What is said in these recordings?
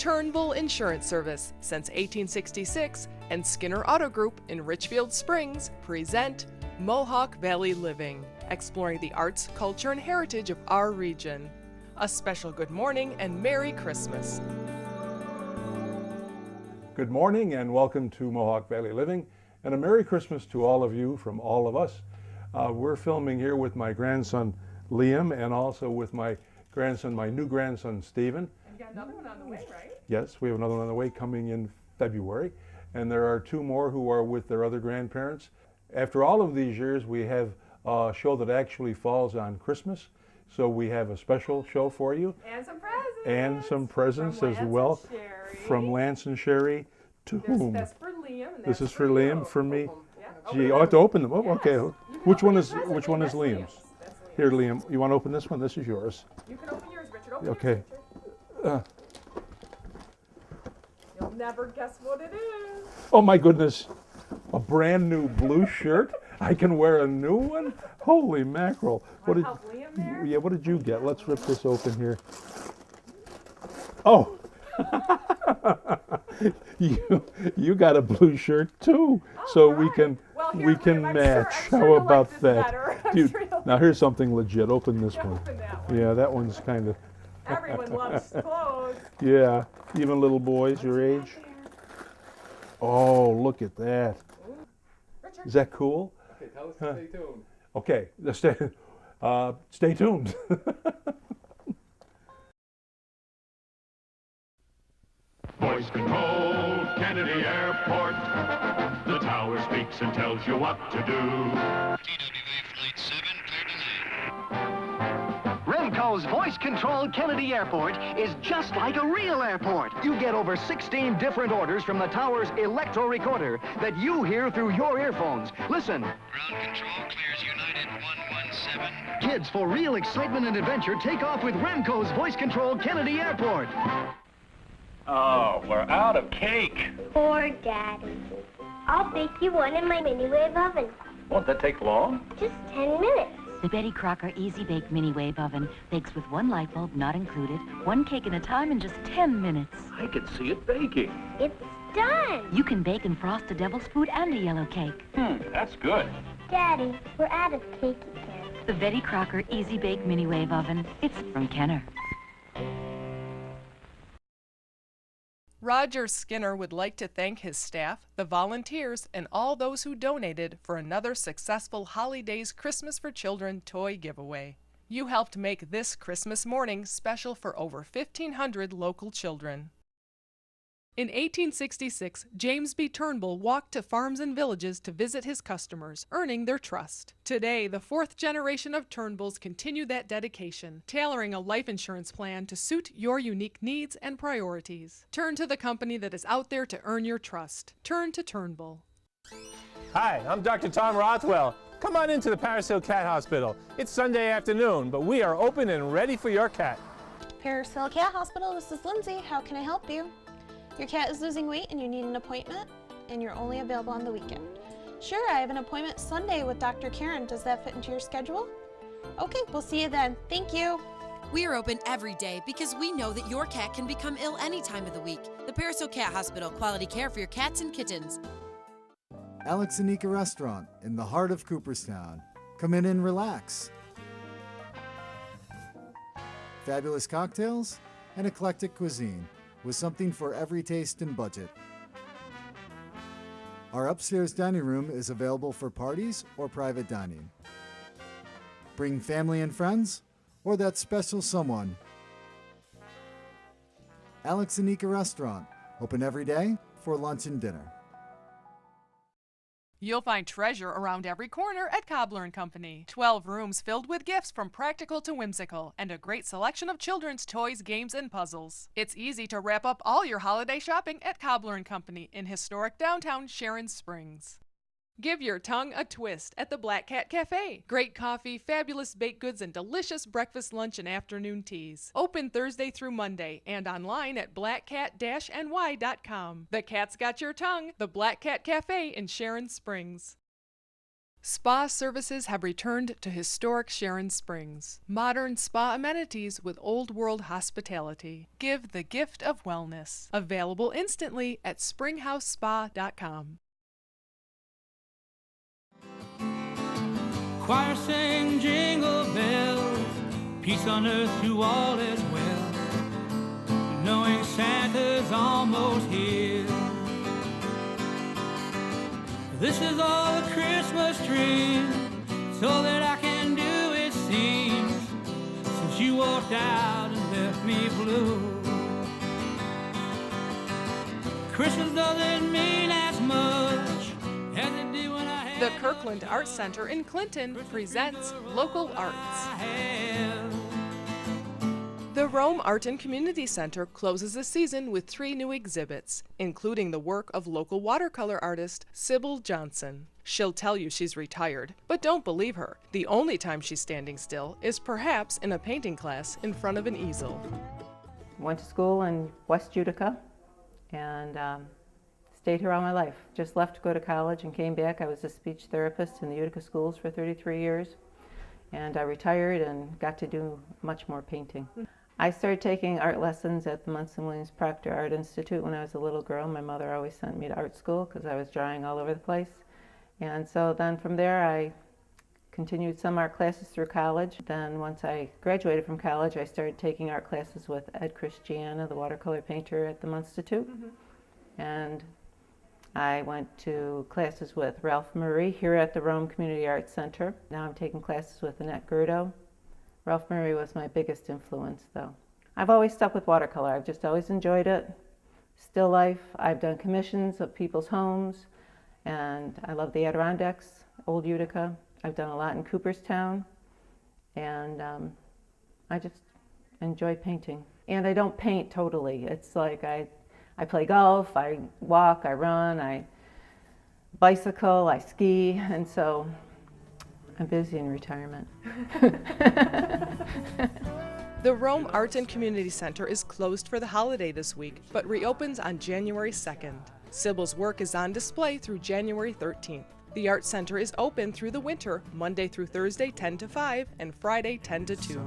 Turnbull Insurance Service since 1866 and Skinner Auto Group in Richfield Springs present Mohawk Valley Living, exploring the arts, culture, and heritage of our region. A special good morning and Merry Christmas. Good morning and welcome to Mohawk Valley Living, and a Merry Christmas to all of you from all of us. We're filming here with my grandson Liam and also with my new grandson Stephen. And you got another one on the way, right? Yes, we have another one on the way coming in February, and there are two more who are with their other grandparents. After all of these years, we have a show that actually falls on Christmas, so we have a special show for you. And some presents. And some presents as well. From Lance and Sherry. To whom? That's for Liam. And This that's is for Liam, for me. Yeah. Gee, I have to open them. Oh, Yes. okay. Which one is Liam's? Liam's. Here, Liam, you want to open this one? This is yours. You can open yours, Richard. Open Okay. yours, Richard. You'll never guess what it is. Oh my goodness, a brand new blue shirt. I can wear a new one. Holy mackerel! Want to help Liam there? Yeah, what did you get? Let's rip this open here. Oh, you got a blue shirt too, so right. we can Well, here, we can Liam, I'm match. sure How you'll about like this that, better. I'm dude? sure you'll Now here's something legit. Open this one. open that one. Yeah, that one's kind of. Everyone loves clothes. Yeah, even little boys your age. Oh, look at that. Richard. Is that cool? Okay, tell us to stay tuned. Okay, let's stay tuned. Voice control, Kennedy Airport. The tower speaks and tells you what to do. TWA Flight 7, clear to land. Remco's voice-controlled Kennedy Airport is just like a real airport. You get over 16 different orders from the tower's electro-recorder that you hear through your earphones. Listen. Ground control clears United 117. Kids, for real excitement and adventure, take off with Remco's voice-controlled Kennedy Airport. Oh, we're out of cake. Poor Daddy. I'll bake you one in my mini-wave oven. Won't that take long? Just 10 minutes. The Betty Crocker Easy Bake Mini Wave Oven bakes with one light bulb not included, one cake at a time in just 10 minutes. I can see it baking. It's done. You can bake and frost a devil's food and a yellow cake. That's good. Daddy, we're out of cake again. The Betty Crocker Easy Bake Mini Wave Oven. It's from Kenner. Roger Skinner would like to thank his staff, the volunteers, and all those who donated for another successful Holidays Christmas for Children toy giveaway. You helped make this Christmas morning special for over 1,500 local children. In 1866, James B. Turnbull walked to farms and villages to visit his customers, earning their trust. Today, the fourth generation of Turnbulls continue that dedication, tailoring a life insurance plan to suit your unique needs and priorities. Turn to the company that is out there to earn your trust. Turn to Turnbull. Hi, I'm Dr. Tom Rothwell. Come on into the Paris Hill Cat Hospital. It's Sunday afternoon, but we are open and ready for your cat. Paris Hill Cat Hospital, this is Lindsay. How can I help you? Your cat is losing weight and you need an appointment, and you're only available on the weekend. Sure, I have an appointment Sunday with Dr. Karen. Does that fit into your schedule? Okay, we'll see you then. Thank you. We are open every day because we know that your cat can become ill any time of the week. The Paris Hill Cat Hospital, quality care for your cats and kittens. Alex and Nika Restaurant in the heart of Cooperstown. Come in and relax. Fabulous cocktails and eclectic cuisine, with something for every taste and budget. Our upstairs dining room is available for parties or private dining. Bring family and friends or that special someone. Alex and Nika Restaurant, open every day for lunch and dinner. You'll find treasure around every corner at Cobbler & Company. 12 rooms filled with gifts from practical to whimsical, and a great selection of children's toys, games, and puzzles. It's easy to wrap up all your holiday shopping at Cobbler & Company in historic downtown Sharon Springs. Give your tongue a twist at the Black Cat Cafe. Great coffee, fabulous baked goods, and delicious breakfast, lunch, and afternoon teas. Open Thursday through Monday and online at blackcat-ny.com. The cat's got your tongue. The Black Cat Cafe in Sharon Springs. Spa services have returned to historic Sharon Springs. Modern spa amenities with old-world hospitality. Give the gift of wellness. Available instantly at springhousespa.com. Choir sing jingle bells, peace on earth to all is well, knowing Santa's almost here. This is all a Christmas dream, so that I can do it seems, since you walked out and left me blue. Christmas doesn't mean as much as it did when I had. The Kirkland Art Center in Clinton presents Local Arts. The Rome Art and Community Center closes the season with 3 new exhibits, including the work of local watercolor artist Sybil Johnson. She'll tell you she's retired, but don't believe her. The only time she's standing still is perhaps in a painting class in front of an easel. Went to school in West Utica and stayed here all my life. Just left to go to college and came back. I was a speech therapist in the Utica schools for 33 years, and I retired and got to do much more painting. I started taking art lessons at the Munson Williams Proctor Art Institute when I was a little girl. My mother always sent me to art school because I was drawing all over the place. And so then from there I continued some art classes through college. Then once I graduated from college, I started taking art classes with Ed Christiana, the watercolor painter at the Munstitute. And I went to classes with Ralph Murray here at the Rome Community Arts Center. Now I'm taking classes with Annette Gerdo. Ralph Murray was my biggest influence, though. I've always stuck with watercolor. I've just always enjoyed it. Still life. I've done commissions of people's homes, and I love the Adirondacks, Old Utica. I've done a lot in Cooperstown, and I just enjoy painting. And I don't paint totally. It's like I play golf, I walk, I run, I bicycle, I ski, and so I'm busy in retirement. The Rome Art and Community Center is closed for the holiday this week, but reopens on January 2nd. Sybil's work is on display through January 13th. The Art Center is open through the winter, Monday through Thursday 10 to 5 and Friday 10 to 2.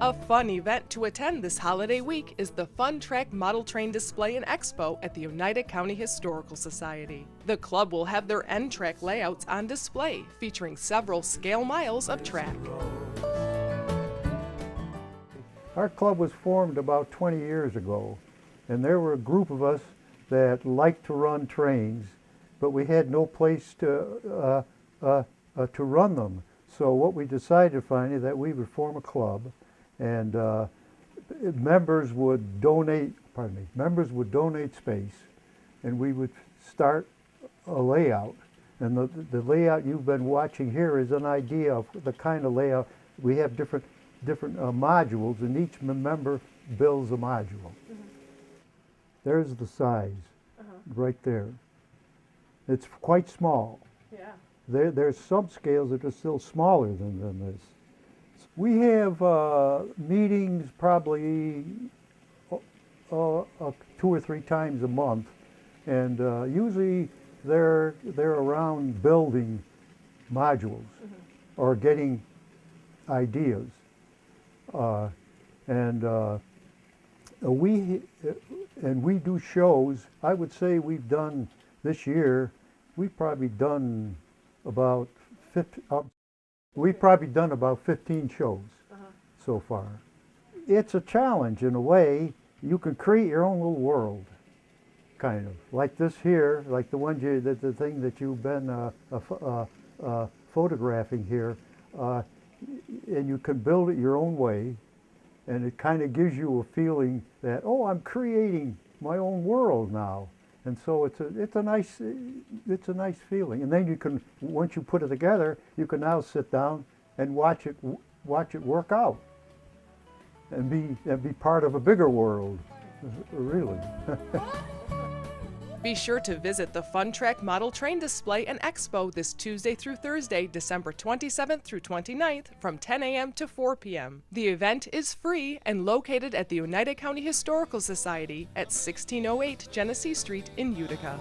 A fun event to attend this holiday week is the Funtrak Model Train Display and Expo at the Oneida County Historical Society. The club will have their end track layouts on display, featuring several scale miles of track. Our club was formed about 20 years ago, and there were a group of us that liked to run trains, but we had no place to run them. So what we decided finally that we would form a club, and members would donate space, and we would start a layout. And the layout you've been watching here is an idea of the kind of layout. We have different modules, and each member builds a module. There's the size, right there. It's quite small. Yeah. There's subscales that are still smaller than this. We have meetings probably 2 or 3 times a month, and usually they're around building modules or getting ideas. We do shows. I would say we've done this year. We've probably done about 15 shows so far. It's a challenge in a way. You can create your own little world, kind of like this here, like the one the thing that you've been photographing here, and you can build it your own way, and it kind of gives you a feeling that, oh, I'm creating my own world now. And so it's a nice feeling. And then you can, once you put it together, you can now sit down and watch it work out, and be part of a bigger world, really. Be sure to visit the Funtrak Model Train Display and Expo this Tuesday through Thursday, December 27th through 29th from 10 a.m. to 4 p.m. The event is free and located at the Oneida County Historical Society at 1608 Genesee Street in Utica.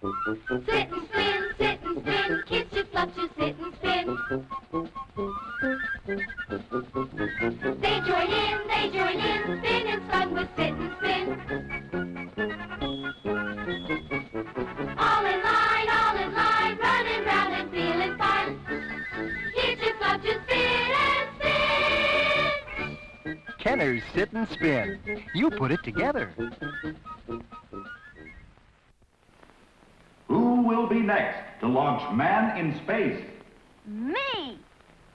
Sit and spin, kids should love to sit and spin. They join in, spin and fun with sit and spin. All in line, running round and feeling fun. Kids should love to spin and spin. Kenner's Sit and Spin. You put it together. Who will be next to launch man in space? Me!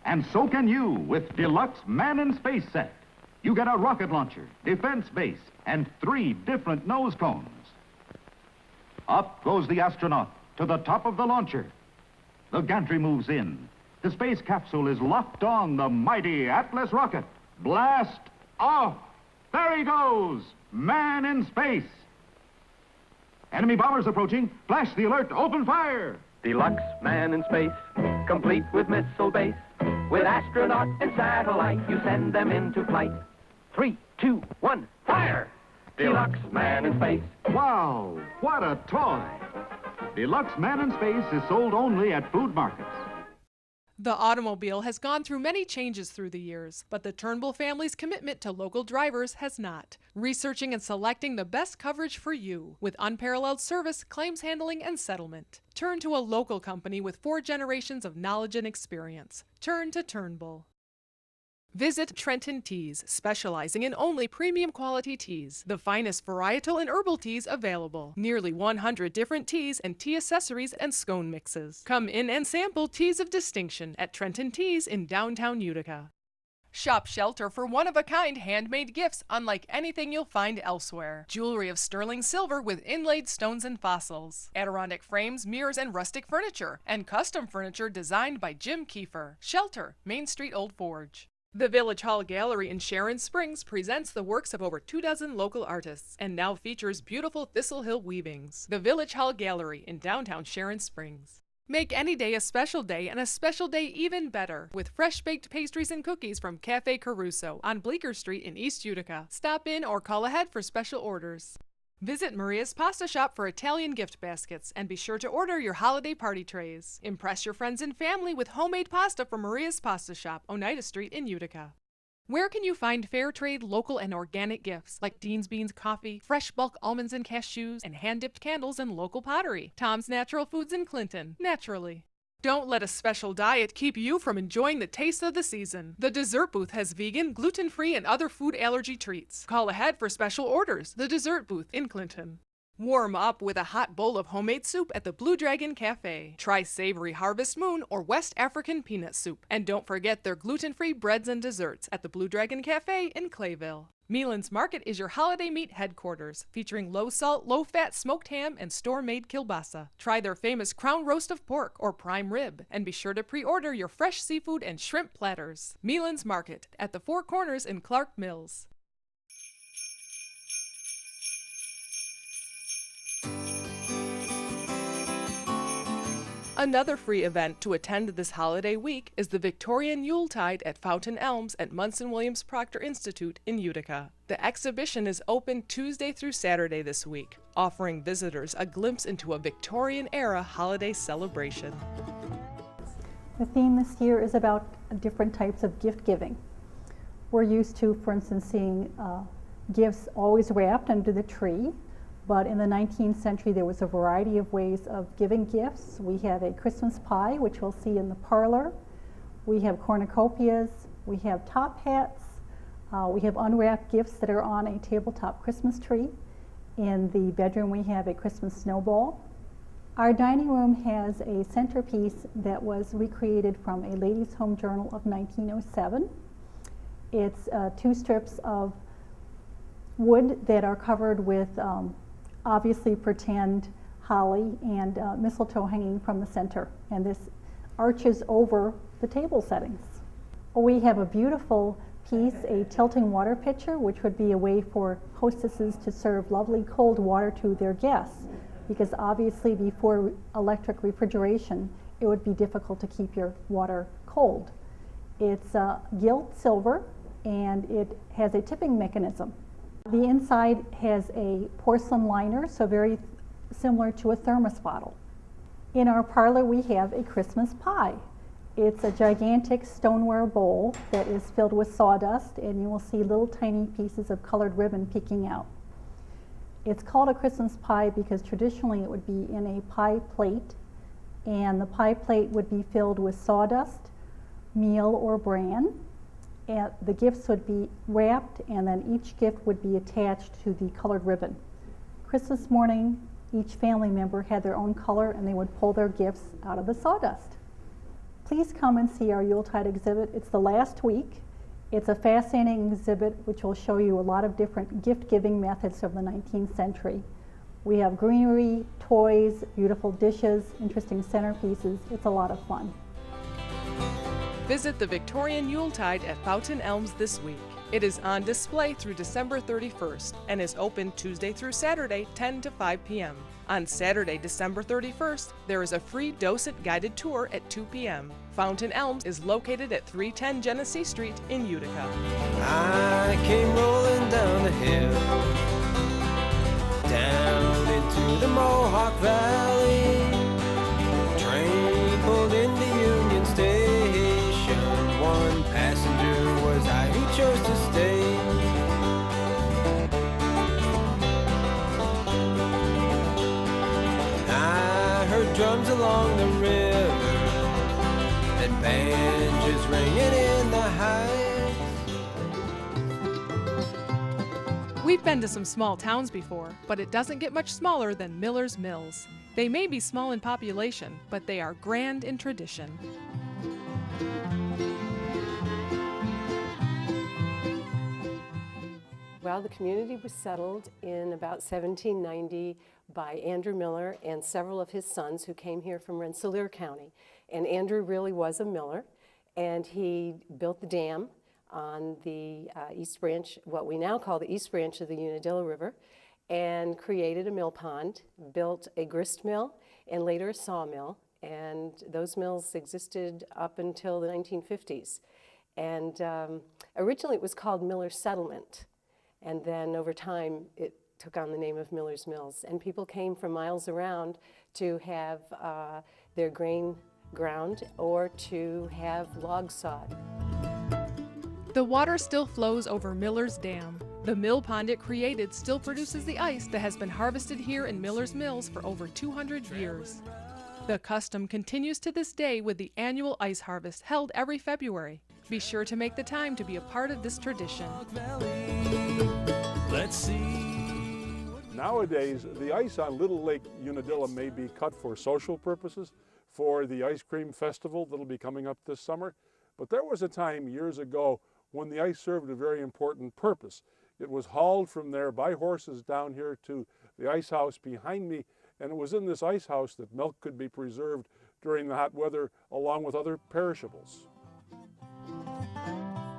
And so can you with Deluxe Man in Space set. You get a rocket launcher, defense base, and 3 different nose cones. Up goes the astronaut to the top of the launcher. The gantry moves in. The space capsule is locked on the mighty Atlas rocket. Blast off! There he goes! Man in space! Enemy bombers approaching. Flash the alert. Open fire! Deluxe Man in Space, complete with missile base. With astronaut and satellite, you send them into flight. 3, 2, 1, fire! Deluxe Man in Space. Wow, what a toy! Deluxe Man in Space is sold only at food markets. The automobile has gone through many changes through the years, but the Turnbull family's commitment to local drivers has not. Researching and selecting the best coverage for you with unparalleled service, claims handling, and settlement. Turn to a local company with 4 generations of knowledge and experience. Turn to Turnbull. Visit Trenton Teas, specializing in only premium quality teas. The finest varietal and herbal teas available. Nearly 100 different teas and tea accessories and scone mixes. Come in and sample teas of distinction at Trenton Teas in downtown Utica. Shop Shelter for one-of-a-kind handmade gifts unlike anything you'll find elsewhere. Jewelry of sterling silver with inlaid stones and fossils. Adirondack frames, mirrors, and rustic furniture. And custom furniture designed by Jim Kiefer. Shelter, Main Street Old Forge. The Village Hall Gallery in Sharon Springs presents the works of over 24 local artists and now features beautiful Thistle Hill weavings. The Village Hall Gallery in downtown Sharon Springs. Make any day a special day and a special day even better with fresh-baked pastries and cookies from Cafe Caruso on Bleecker Street in East Utica. Stop in or call ahead for special orders. Visit Maria's Pasta Shop for Italian gift baskets and be sure to order your holiday party trays. Impress your friends and family with homemade pasta from Maria's Pasta Shop, Oneida Street in Utica. Where can you find fair trade, local, and organic gifts like Dean's Beans coffee, fresh bulk almonds and cashews, and hand-dipped candles and local pottery? Tom's Natural Foods in Clinton, naturally. Don't let a special diet keep you from enjoying the taste of the season. The Dessert Booth has vegan, gluten-free, and other food allergy treats. Call ahead for special orders. The Dessert Booth in Clinton. Warm up with a hot bowl of homemade soup at the Blue Dragon Cafe. Try savory Harvest Moon or West African peanut soup. And don't forget their gluten-free breads and desserts at the Blue Dragon Cafe in Clayville. Meelan's Market is your holiday meat headquarters, featuring low-salt, low-fat smoked ham and store-made kielbasa. Try their famous crown roast of pork or prime rib, and be sure to pre-order your fresh seafood and shrimp platters. Meelan's Market at the Four Corners in Clark Mills. Another free event to attend this holiday week is the Victorian Yuletide at Fountain Elms at Munson Williams Proctor Institute in Utica. The exhibition is open Tuesday through Saturday this week, offering visitors a glimpse into a Victorian-era holiday celebration. The theme this year is about different types of gift giving. We're used to, for instance, seeing gifts always wrapped under the tree. But in the 19th century, there was a variety of ways of giving gifts. We have a Christmas pie, which we'll see in the parlor. We have cornucopias. We have top hats. We have unwrapped gifts that are on a tabletop Christmas tree. In the bedroom, we have a Christmas snowball. Our dining room has a centerpiece that was recreated from a Ladies' Home Journal of 1907. It's 2 strips of wood that are covered with obviously pretend holly and mistletoe hanging from the center, and this arches over the table settings. We have a beautiful piece, a tilting water pitcher, which would be a way for hostesses to serve lovely cold water to their guests, because obviously before electric refrigeration it would be difficult to keep your water cold. It's gilt silver and it has a tipping mechanism. The inside has a porcelain liner, so very similar to a thermos bottle. In our parlor, we have a Christmas pie. It's a gigantic stoneware bowl that is filled with sawdust, and you will see little tiny pieces of colored ribbon peeking out. It's called a Christmas pie because traditionally it would be in a pie plate, and the pie plate would be filled with sawdust, meal, or bran. And the gifts would be wrapped, and then each gift would be attached to the colored ribbon. Christmas morning, each family member had their own color, and they would pull their gifts out of the sawdust. Please come and see our Yuletide exhibit. It's the last week. It's a fascinating exhibit which will show you a lot of different gift-giving methods of the 19th century. We have greenery, toys, beautiful dishes, interesting centerpieces. It's a lot of fun. Visit the Victorian Yuletide at Fountain Elms this week. It is on display through December 31st and is open Tuesday through Saturday, 10 to 5 p.m. On Saturday, December 31st, there is a free docent guided tour at 2 p.m. Fountain Elms is located at 310 Genesee Street in Utica. I came rolling down the hill, down into the Mohawk Valley. Train pulled into Union Station. One passenger was I who chose to stay. I heard drums along the river and banjos ringing in the heights. We've been to some small towns before, but it doesn't get much smaller than Miller's Mills. They may be small in population, but they are grand in tradition. Well, the community was settled in about 1790 by Andrew Miller and several of his sons who came here from Rensselaer County. And Andrew really was a miller, and he built the dam on the East Branch, what we now call the East Branch of the Unadilla River, and created a mill pond, built a grist mill, and later a sawmill. And those mills existed up until the 1950s. And originally it was called Miller's Settlement. And then over time, it took on the name of Miller's Mills. And people came from miles around to have their grain ground or to have logs sawed. The water still flows over Miller's Dam. The mill pond it created still produces the ice that has been harvested here in Miller's Mills for over 200 years. The custom continues to this day with the annual ice harvest held every February. Be sure to make the time to be a part of this tradition. Let's see. Nowadays, the ice on Little Lake Unadilla may be cut for social purposes, for the ice cream festival that'll be coming up this summer. But there was a time years ago when the ice served a very important purpose. It was hauled from there by horses down here to the ice house behind me, and it was in this ice house that milk could be preserved during the hot weather along with other perishables.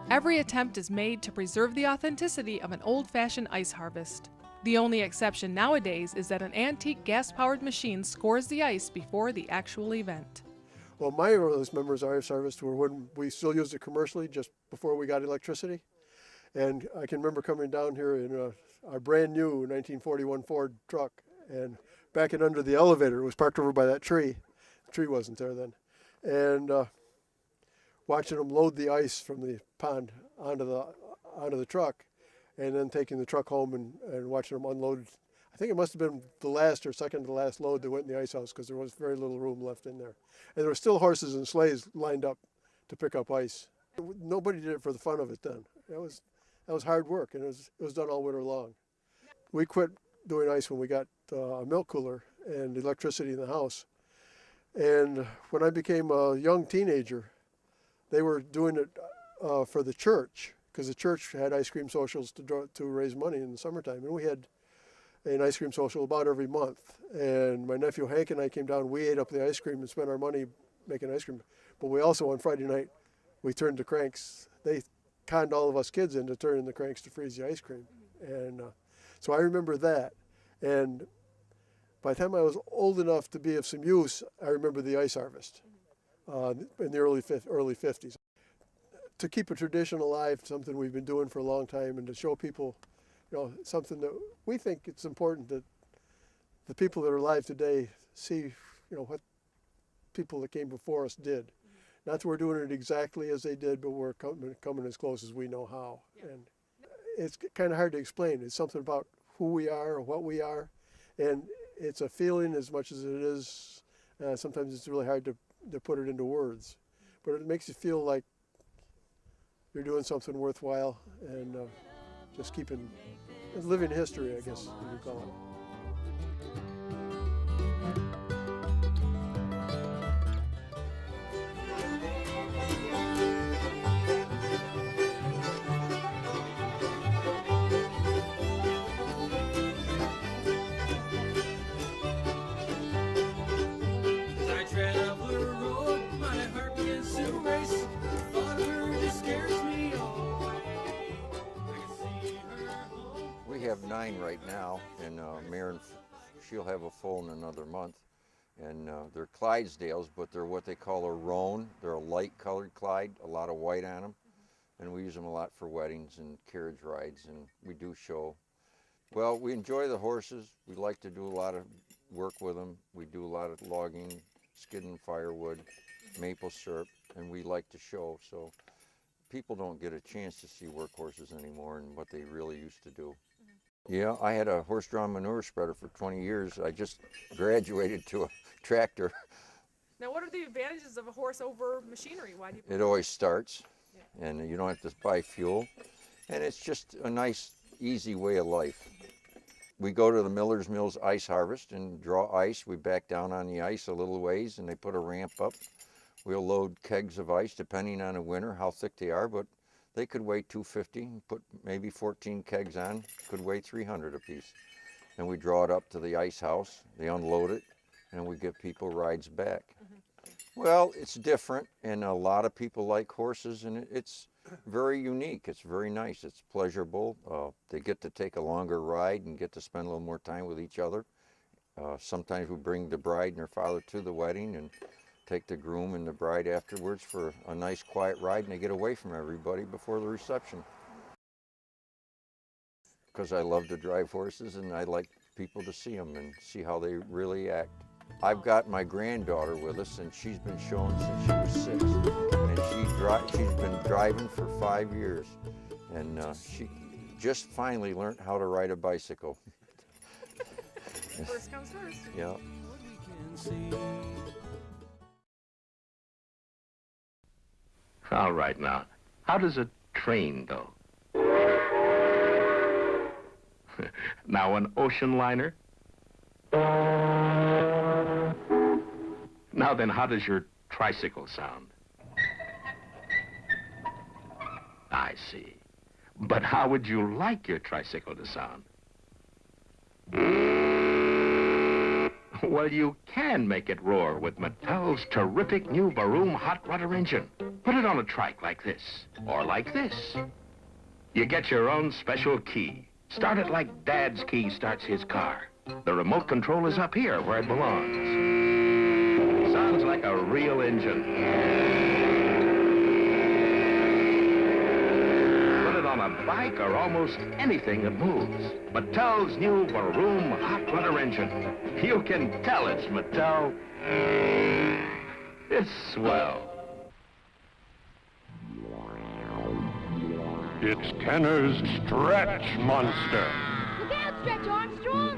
Every attempt is made to preserve the authenticity of an old-fashioned ice harvest. The only exception nowadays is that an antique gas-powered machine scores the ice before the actual event. Well, my earliest memories of ice harvest were when we still used it commercially, just before we got electricity. And I can remember coming down here in a brand new 1941 Ford truck and backing under the elevator. It was parked over by that tree. The tree wasn't there then. And watching them load the ice from the pond onto the truck, and then taking the truck home and watching them unload. I think it must have been the last or second to last load that went in the ice house because there was very little room left in there. And there were still horses and sleighs lined up to pick up ice. Nobody did it for the fun of it then. That was hard work, and it was done all winter long. We quit doing ice when we got a milk cooler and electricity in the house. And when I became a young teenager, they were doing it for the church, because the church had ice cream socials to raise money in the summertime. And we had an ice cream social about every month. And my nephew Hank and I came down, we ate up the ice cream and spent our money making ice cream. But we also, on Friday night, we turned the cranks. They conned all of us kids into turning the cranks to freeze the ice cream. And so I remember that. And by the time I was old enough to be of some use, I remember the ice harvest in the early 50s. To keep a tradition alive, something we've been doing for a long time, and to show people, something that we think it's important the people that are alive today see, what people that came before us did. Not that we're doing it exactly as they did, but we're coming as close as we know how. Yeah. And it's kind of hard to explain. It's something about who we are or what we are, and it's a feeling as much as it is. Sometimes it's really hard to put it into words, but it makes you feel like you're doing something worthwhile and just living history, I guess you could call it. We have 9 right now, and Maren, she'll have a foal in another month. And they're Clydesdales, but they're what they call a roan. They're a light-colored Clyde, a lot of white on them. And we use them a lot for weddings and carriage rides, and we do show. Well, we enjoy the horses. We like to do a lot of work with them. We do a lot of logging, skidding firewood, maple syrup, and we like to show. So people don't get a chance to see workhorses anymore and what they really used to do. Yeah, I had a horse-drawn manure spreader for 20 years. I just graduated to a tractor. Now, what are the advantages of a horse over machinery? Why do you? It always starts, and you don't have to buy fuel, and it's just a nice, easy way of life. We go to the Miller's Mills ice harvest and draw ice. We back down on the ice a little ways, and they put a ramp up. We'll load kegs of ice, depending on the winter, how thick they are, but they could weigh 250, put maybe 14 kegs on, could weigh 300 apiece. And we draw it up to the ice house, they unload it, and we give people rides back. Well, it's different, and a lot of people like horses, and it's very unique. It's very nice. It's pleasurable. They get to take a longer ride and get to spend a little more time with each other. Sometimes we bring the bride and her father to the wedding and take the groom and the bride afterwards for a nice quiet ride, and they get away from everybody before the reception. Because I love to drive horses, and I like people to see them and see how they really act. I've got my granddaughter with us, and she's been showing since she was 6, and she's been driving for 5 years, and she just finally learned how to ride a bicycle. First comes first. Yeah. All right, now, how does a train go? Now, an ocean liner? Now then, how does your tricycle sound? I see. But how would you like your tricycle to sound? Well, you can make it roar with Mattel's terrific new Baroom hot rudder engine. Put it on a trike like this, or like this. You get your own special key. Start it like Dad's key starts his car. The remote control is up here where it belongs. Sounds like a real engine. Put it on a bike or almost anything that moves. Mattel's new Baroom hot rudder engine. You can tell it's Mattel. It's swell. It's Kenner's Stretch Monster. Look out, Stretch Armstrong!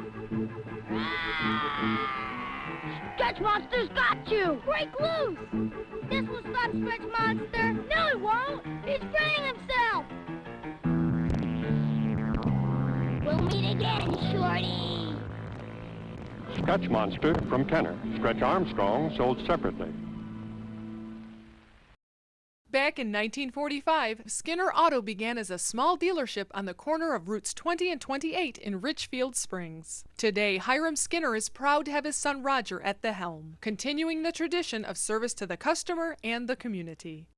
Stretch Monster's got you! Break loose! This will stop Stretch Monster! No, it won't! He's freeing himself! We'll meet again, Shorty! Stretch Monster from Kenner. Stretch Armstrong sold separately. Back in 1945, Skinner Auto began as a small dealership on the corner of routes 20 and 28 in Richfield Springs. Today, Hiram Skinner is proud to have his son Roger at the helm, continuing the tradition of service to the customer and the community.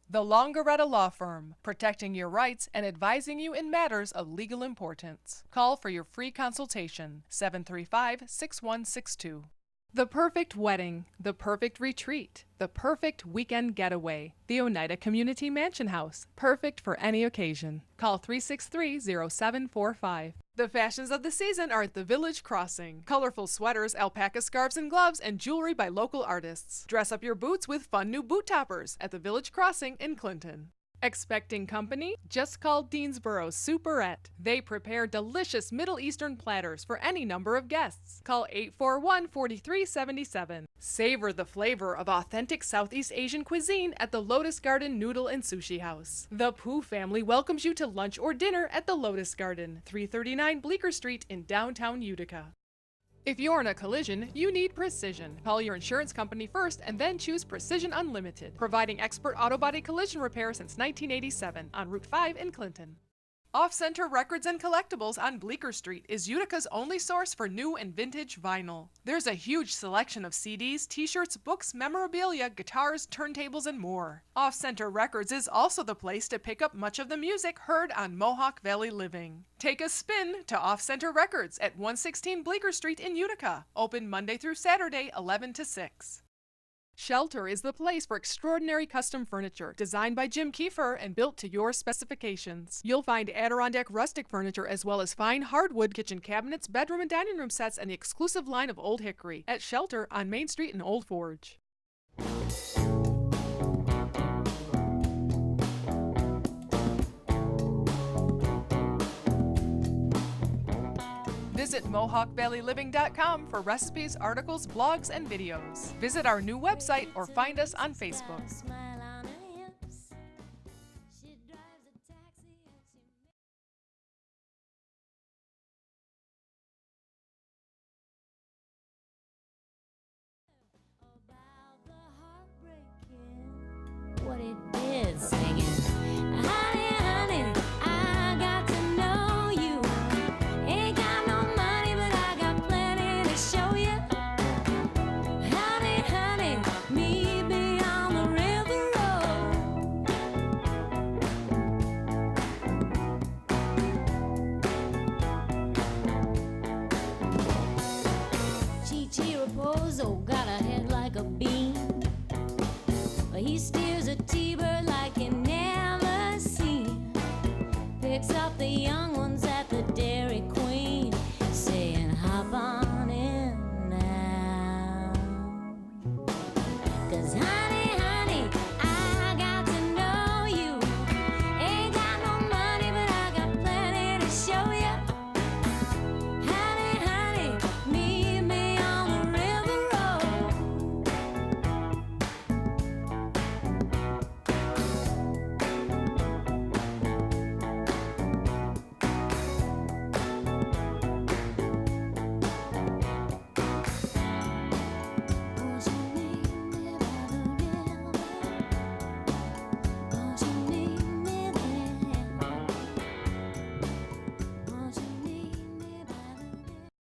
The Longaretta Law Firm, protecting your rights and advising you in matters of legal importance. Call for your free consultation, 735-6162. The perfect wedding, the perfect retreat, the perfect weekend getaway. The Oneida Community Mansion House, perfect for any occasion. Call 363-0745. The fashions of the season are at the Village Crossing. Colorful sweaters, alpaca scarves and gloves, and jewelry by local artists. Dress up your boots with fun new boot toppers at the Village Crossing in Clinton. Expecting company? Just call Deansboro's Superette. They prepare delicious Middle Eastern platters for any number of guests. Call 841-4377. Savor the flavor of authentic Southeast Asian cuisine at the Lotus Garden Noodle and Sushi House. The Pooh family welcomes you to lunch or dinner at the Lotus Garden, 339 Bleecker Street in downtown Utica. If you're in a collision, you need Precision. Call your insurance company first and then choose Precision Unlimited, providing expert auto body collision repair since 1987 on Route 5 in Clinton. Off-Center Records and Collectibles on Bleecker Street is Utica's only source for new and vintage vinyl. There's a huge selection of CDs, t-shirts, books, memorabilia, guitars, turntables, and more. Off-Center Records is also the place to pick up much of the music heard on Mohawk Valley Living. Take a spin to Off-Center Records at 116 Bleecker Street in Utica, open Monday through Saturday, 11 to 6. Shelter is the place for extraordinary custom furniture, designed by Jim Kiefer and built to your specifications. You'll find Adirondack rustic furniture as well as fine hardwood kitchen cabinets, bedroom and dining room sets, and the exclusive line of Old Hickory at Shelter on Main Street in Old Forge. Visit MohawkValleyLiving.com for recipes, articles, blogs, and videos. Visit our new website or find us on Facebook. What it is singing. Honey, honey, I got to know you. Ain't got no money, but I got plenty to show you. Honey, honey, me beyond the river road. Chi-Chi Raposo got a head like a bee.